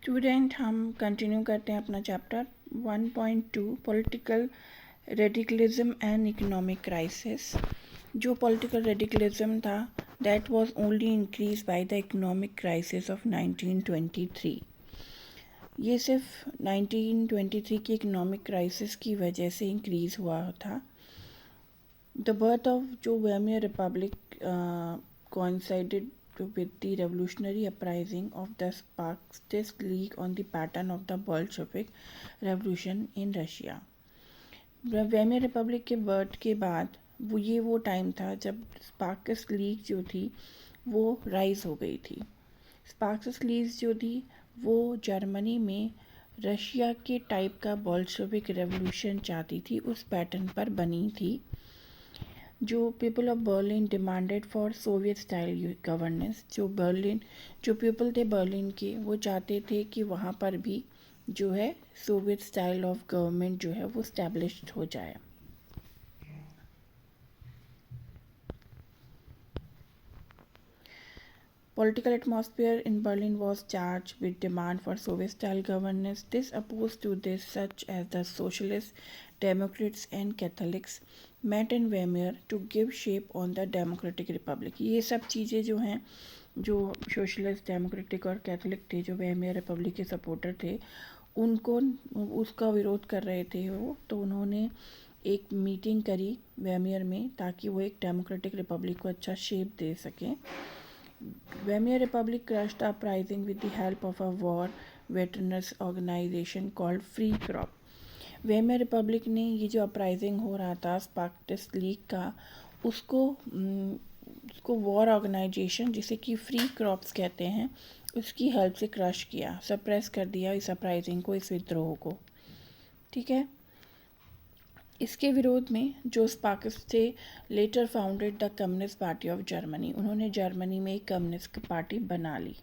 Student, हम continue करते हैं अपना chapter 1.2 political radicalism and economic crisis. जो पॉलिटिकल रेडिकलिज्म था that was only increase by the economic crisis of 1923। ये सिर्फ 1923 की इकोनॉमिक क्राइसिस की वजह से इंक्रीज़ हुआ था। द बर्थ ऑफ जो वेमियर Republic coincided with the revolutionary uprising of the Spartacist League on the pattern of the Bolshevik Revolution in Russia। Weimar Republic के बर्थ के बाद वो टाइम था जब स्पार्टकिस्ट लीग जो थी वो राइज हो गई थी। स्पार्टकिस्ट लीग जो थी वो जर्मनी में रशिया के टाइप का बोल्शेविक रेवोल्यूशन चाहती थी, उस पैटर्न पर बनी थी। जो people of Berlin demanded for Soviet style governance, जो पीपल थे बर्लिन के, वो चाहते थे कि वहाँ पर भी जो है सोवियत स्टाइल ऑफ गवर्नमेंट जो है वो स्टैब्लिश्ड हो जाए। Political atmosphere in Berlin was charged with demand for Soviet-style governance. This opposed to this, such as the Socialists, Democrats and Catholics, met in Weimar to give shape on the Democratic Republic। ये सब चीज़ें जो हैं, जो socialist, democratic और Catholic थे, जो वेमियर Republic के सपोर्टर थे, उनको उसका विरोध कर रहे थे वो, तो उन्होंने एक मीटिंग करी वेमियर में ताकि वो एक डेमोक्रेटिक रिपब्लिक को अच्छा शेप दे सकें। Weimar Republic crushed the uprising with the help of a war veterans organization called Free Crop। Weimar Republic ने ये जो अपराइजिंग हो रहा था स्पार्टकिस्ट लीग का, उसको वॉर ऑर्गेनाइजेशन जिसे कि फ्री क्रॉप्स कहते हैं, उसकी हेल्प से क्रश किया, सप्रेस कर दिया इस अपराइजिंग को, इस विद्रोह को। ठीक है। इसके विरोध में जो स्पार्किस्ट थे later founded the communist party of Germany. उन्होंने जर्मनी में एक कम्युनिस्ट पार्टी बना ली।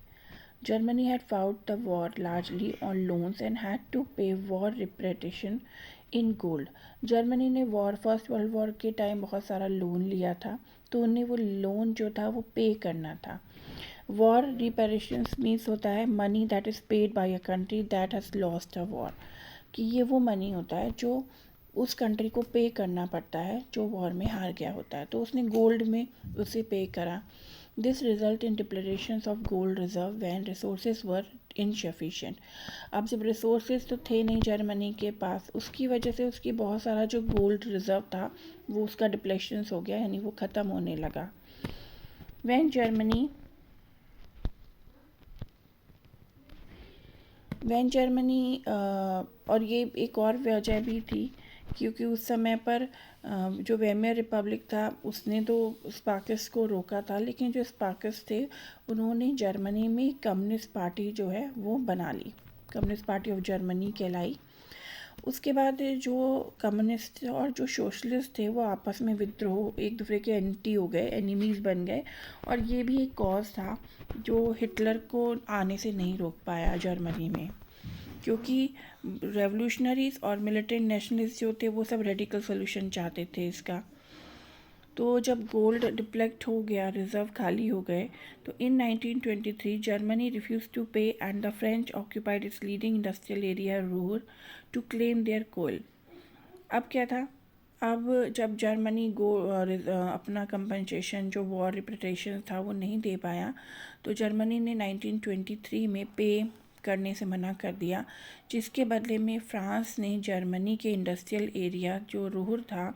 Germany had fought the war largely on loans and had to pay war reparation in gold. Germany ने फर्स्ट वर्ल्ड वॉर के time बहुत सारा loan लिया था, तो उन्हें वो लोन जो था वो पे करना था। वॉर रिपेरेशंस मीन्स होता है money that is paid by a country that has lost a war, कि ये वो मनी होता है जो उस कंट्री को पे करना पड़ता है जो वॉर में हार गया होता है, तो उसने गोल्ड में उसे पे करा। This result in depletions of gold reserve when resources were insufficient. अब जब रिसोर्सेज तो थे नहीं जर्मनी के पास, उसकी वजह से उसकी बहुत सारा जो गोल्ड रिजर्व था वो उसका डिप्लेशंस हो गया, यानी वो ख़त्म होने लगा। व्हेन जर्मनी और ये एक और वजह भी थी क्योंकि उस समय पर जो वेमियर रिपब्लिक था उसने तो स्पार्किस्ट को रोका था, लेकिन जो स्पार्किस्ट थे उन्होंने जर्मनी में कम्युनिस्ट पार्टी जो है वो बना ली, कम्युनिस्ट पार्टी ऑफ जर्मनी कहलाई। उसके बाद जो कम्युनिस्ट और जो सोशलिस्ट थे वो आपस में विद्रोह, एक दूसरे के एंटी हो गए, एनिमीज़ बन गए, और ये भी एक कॉज था जो हिटलर को आने से नहीं रोक पाया जर्मनी में, क्योंकि रेवोल्यूशनरीज और मिलिटेंट नेशनलिस्ट जो थे वो सब रेडिकल सोल्यूशन चाहते थे इसका। तो जब गोल्ड डिप्लेक्ट हो गया, रिजर्व खाली हो गए, तो in 1923 Germany refused to pay and the French occupied its leading industrial area Ruhr to claim their coal. अब क्या था, अब जब जर्मनी अपना कंपनसेशन जो वॉर रिपरेशन था वो नहीं दे पाया, तो जर्मनी ने 1923 में पे करने से मना कर दिया, जिसके बदले में फ्रांस ने जर्मनी के इंडस्ट्रियल एरिया जो रूर था,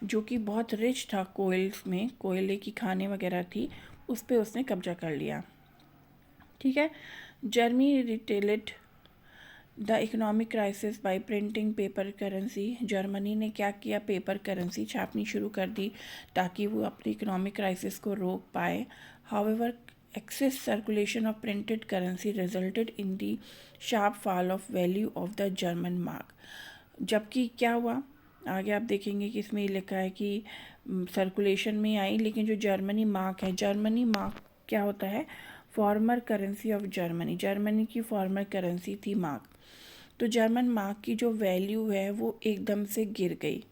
जो कि बहुत रिच था कोयल्स में, कोयले की खाने वगैरह थी, उस पर उसने कब्जा कर लिया। ठीक है। Germany retaliated the economic crisis by printing paper currency. Germany ने क्या किया, पेपर करेंसी छापनी शुरू कर दी ताकि वो अपनी इकोनॉमिक क्राइसिस को रोक पाए। However excess circulation of printed currency resulted in the sharp fall of value of the German mark। जबकि क्या हुआ आगे आप देखेंगे कि इसमें लिखा है कि सर्कुलेशन में आई, लेकिन जो जर्मनी मार्क है, जर्मनी मार्क क्या होता है, farmer currency of Germany, Germany की फॉर्मर करेंसी थी मार्क। तो जर्मन मार्क की जो वैल्यू है वो एकदम से गिर गई,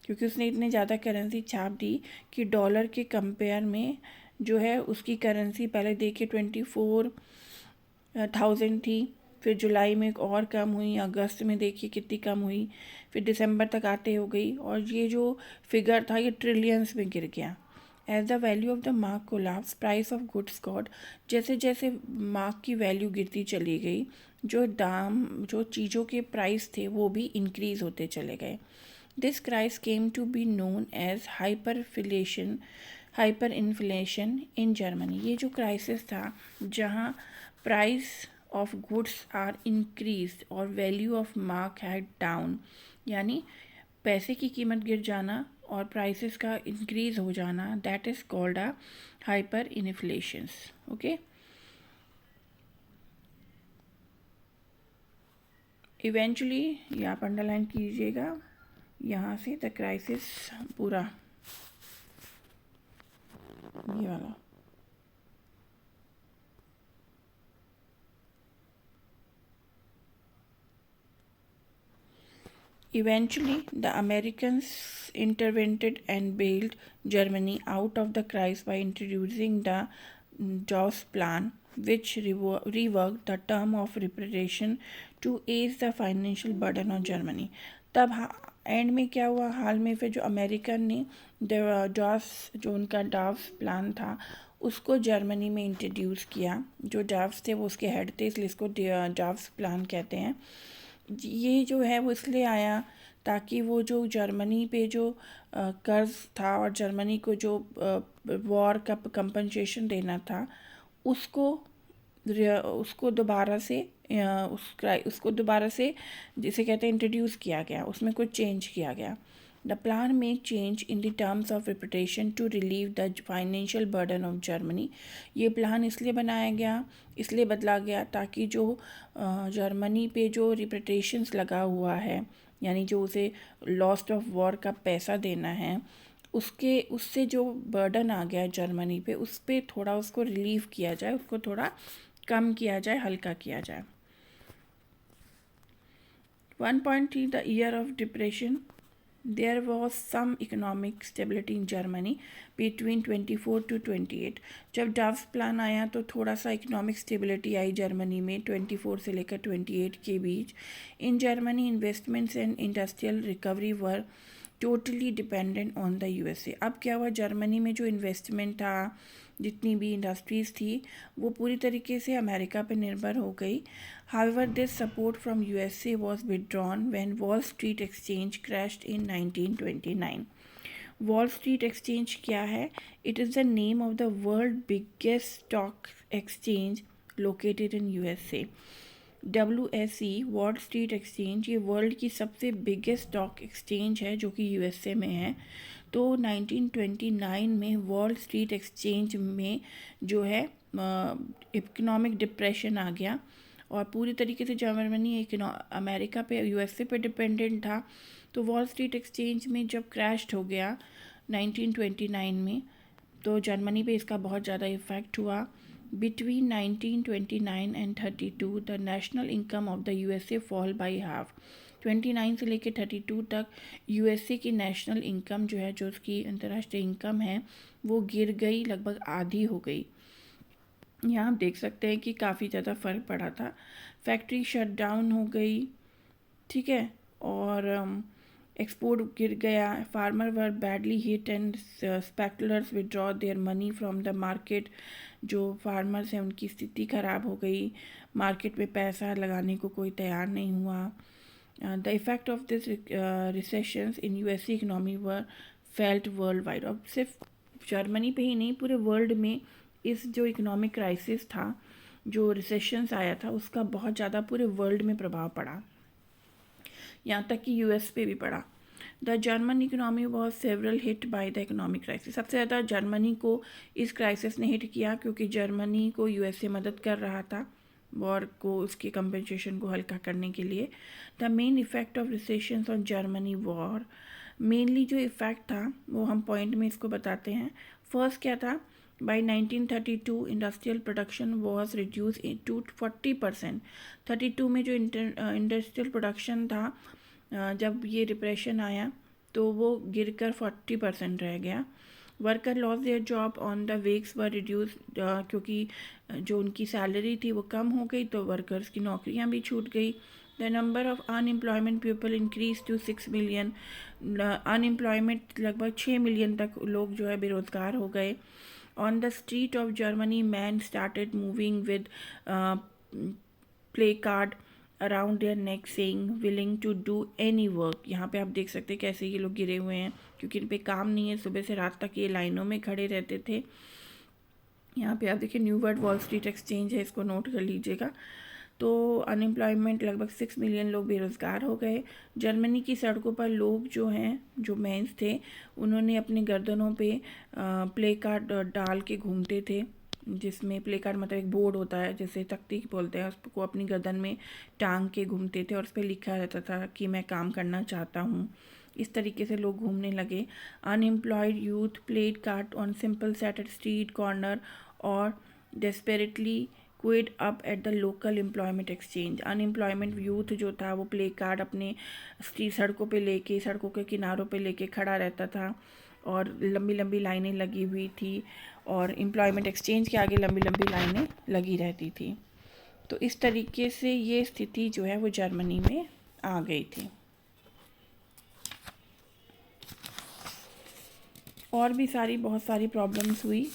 क्योंकि उसने इतने ज़्यादा करेंसी छाप दी कि डॉलर के कंपेयर में जो है उसकी करेंसी पहले देखिए 24,000 थी, फिर जुलाई में और कम हुई, अगस्त में देखिए कितनी कम हुई, फिर दिसंबर तक आते हो गई, और ये जो फिगर था ये ट्रिलियंस में गिर गया। As the value of the mark collapse, price of goods got, जैसे जैसे मार्क की वैल्यू गिरती चली गई, जो चीज़ों के प्राइस थे वो भी इंक्रीज होते चले गए। This crisis came to be known as hyper inflation in Germany. ये जो क्राइसिस था जहाँ price of goods are increase और value of mark had down, यानी पैसे की कीमत गिर जाना और प्राइसेस का इंक्रीज हो जाना, that is called a hyper inflations. Okay, eventually ये आप अंडरलाइन कीजिएगा यहाँ से, द क्राइसिस पूरा ये वाला। Eventually, the Americans intervened and bailed Germany out of the crisis by introducing the Jaws Plan, which reworked the term of reparation to ease the financial burden on Germany. तब and में क्या हुआ, हाल में फिर जो अमेरिकन ने Jos जो उनका डाव्स प्लान था उसको जर्मनी में इंट्रोड्यूस किया। जो डाव्स थे वो उसके हेड थे, इसलिए इसको डाव्स प्लान कहते हैं। ये जो है वो इसलिए आया ताकि वो जो जर्मनी पे जो कर्ज था और जर्मनी को जो वॉर का कंपनसेशन देना था उसको दोबारा से उसको दोबारा से जिसे कहते हैं इंट्रोड्यूस किया गया, उसमें कुछ चेंज किया गया। The plan make change in the terms of reputation to relieve the financial burden of Germany. ये प्लान इसलिए बनाया गया, इसलिए बदला गया ताकि जो जर्मनी पे जो रिपुटेशंस लगा हुआ है, यानी जो उसे लॉस्ट ऑफ वॉर का पैसा देना है, उससे जो बर्डन आ गया जर्मनी पे, उस पर थोड़ा उसको रिलीव किया जाए, उसको थोड़ा कम किया जाए, हल्का किया जाए। 1.3 the year of depression, there was some economic stability in Germany between 24 to 28। जब डाव्स प्लान आया तो थोड़ा सा इकोनॉमिक स्टेबिलिटी आई जर्मनी में 24 से लेकर 28 के बीच। In Germany investments and industrial recovery were totally dependent on the USA. अब क्या हुआ, जर्मनी में जो इन्वेस्टमेंट था, जितनी भी इंडस्ट्रीज़ थी, वो पूरी तरीके से अमेरिका पे निर्भर हो गई। However this support from USA was withdrawn when wall street exchange crashed in 1929। Wall street exchange क्या है? It is the name of the world biggest stock exchange located in USA. WSE wall street exchange ये world की सबसे biggest stock exchange है जो कि USA में है। तो 1929 में वॉल स्ट्रीट एक्सचेंज में जो है इकोनॉमिक डिप्रेशन आ गया और पूरी तरीके से जर्मनी अमेरिका पे, यूएसए पे डिपेंडेंट था। तो वॉल स्ट्रीट एक्सचेंज में जब क्रैश्ड हो गया 1929 में, तो जर्मनी पे इसका बहुत ज़्यादा इफ़ेक्ट हुआ। Between 1929 and 32 the national income of the USA fall by half. 29 से लेकर 32 तक यूएसए की नेशनल इनकम जो है, जो उसकी अंतर्राष्ट्रीय इनकम है, वो गिर गई, लगभग आधी हो गई। यहाँ आप देख सकते हैं कि काफ़ी ज़्यादा फ़र्क पड़ा था। फैक्ट्री शट डाउन हो गई, ठीक है, और एक्सपोर्ट गिर गया। Farmer were badly hit and speculators withdraw their money from the market. जो फार्मर्स हैं उनकी स्थिति ख़राब हो गई, मार्केट में पैसा लगाने को कोई तैयार नहीं हुआ। The effect of this recessions in USA economy were felt world wide. अब सिर्फ जर्मनी पे ही नहीं, पूरे वर्ल्ड में इस जो इकोनॉमिक क्राइसिस था, जो रिसेशंस आया था, उसका बहुत ज़्यादा पूरे वर्ल्ड में प्रभाव पड़ा, यहाँ तक कि यूएस पे भी पड़ा। The German economy was several hit by the economic crisis. सबसे ज़्यादा जर्मनी को इस क्राइसिस ने हिट किया क्योंकि जर्मनी को यूएसए मदद कर रहा था वॉर को, उसके कंपनसेशन को हल्का करने के लिए। The main effect of recessions on Germany war, mainly जो इफ़ेक्ट था वो हम पॉइंट में इसको बताते हैं। फर्स्ट क्या था, by 1932 industrial production was reduce to 40%। 32 में जो इंडस्ट्रियल प्रोडक्शन था, जब ये डिप्रेशन आया तो वो गिरकर 40% रह गया। Worker lost their job on the wages were reduce, क्योंकि जो उनकी सैलरी थी वो कम हो गई तो वर्कर्स की नौकरियां भी छूट गई. The number of unemployment people increase to 6 million. Unemployment लगभग 6 मिलियन तक लोग जो है बेरोज़गार हो गए. On the street of Germany man started moving with placard around their neck saying willing to do any work. यहाँ पे आप देख सकते हैं कैसे ये लोग गिरे हुए हैं क्योंकि इन पे काम नहीं है. सुबह से रात तक ये लाइनों में खड़े रहते थे. यहाँ पे आप देखिए new world wall street exchange है, इसको नोट कर लीजिएगा. तो अनएम्प्लॉयमेंट लगभग 6 मिलियन लोग बेरोज़गार हो गए. जर्मनी की सड़कों पर लोग जो हैं, जो मेंस थे, उन्होंने अपनी गर्दनों पे प्ले कार्ड डाल के घूमते थे, जिसमें प्ले कार्ड मतलब एक बोर्ड होता है जैसे तख्ती बोलते हैं, उसको अपनी गर्दन में टांग के घूमते थे और उस पर लिखा रहता था कि मैं काम करना चाहता हूँ. इस तरीके से लोग घूमने लगे. Unemployed youth played card on simple set at street corner और desperately queued up at the local employment exchange. Unemployment youth जो था वो प्ले कार्ड अपने सड़कों पे लेके, सड़कों के किनारों पे लेके खड़ा रहता था और लंबी लंबी लाइनें लगी हुई थी और एम्प्लॉयमेंट एक्सचेंज के आगे लंबी लंबी लाइनें लगी रहती थी. तो इस तरीके से ये स्थिति जो है वो जर्मनी में आ गई थी. और भी बहुत सारी प्रॉब्लम्स हुई.